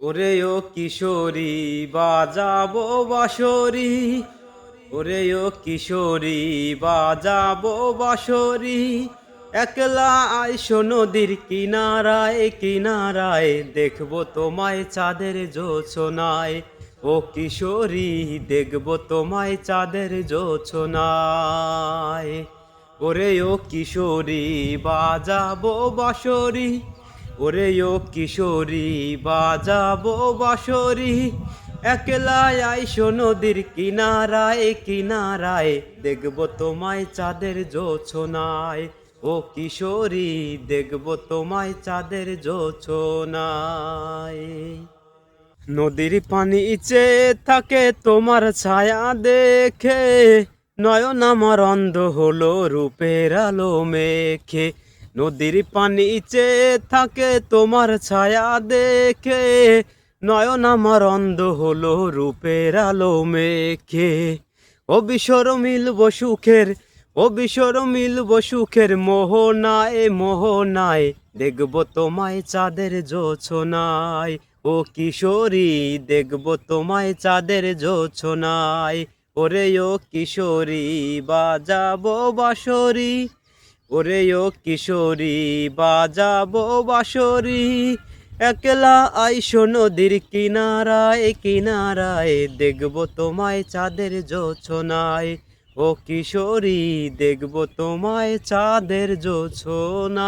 ওরে ও কিশোরী বাজাবো বাঁশরি, ওরে ও কিশোরী বাজাবো বাঁশরি। একলা আইসো নদীর কিনারায় কিনারায়, দেখবো তোমায় চাঁদের জোছনায়। ও কিশোরী দেখবো তোমায় চাঁদের জোছনায়। ওরে ও কিশোরী বাজাবো বাঁশরি, ওরে ও কিশোরী বাজাবো বাঁশরি। একলা আইসো নদীর কিনারায় কিনারায়, দেখবো তোমায় চাঁদের জোছনায়। ও কিশোরী দেখবো তোমায় চাঁদের জোছনায়। নদীর পানি চেয়ে থাকে তোমার ছায়া দেখে, নয়ন আমার অন্ধ হলো রূপের আলো মেখে। নদীর পানি চেয়ে থাকে তোমার ছায়া দেখে, নয়ন আমার অন্ধ হলো রূপের আলো মেখে। অবিসর মিলব সুখের, অবিসর মিলব সুখের মোহনায় মোহনায়, দেখবো তোমায় চাঁদের জোছনায়। ও কিশোরী দেখবো তোমায় চাঁদের জোছনায়। ওরে ও কিশোরী বাজাবো বাঁশরি, ওরে ও কিশোরী বাজাবো বাঁশরি। একলা আইসো নদীর কিনারায় কিনারায়, দেখবো তোমায় চাঁদের জোছনায়। ও কিশোরী দেখবো তোমায় চাঁদের জোছনায়।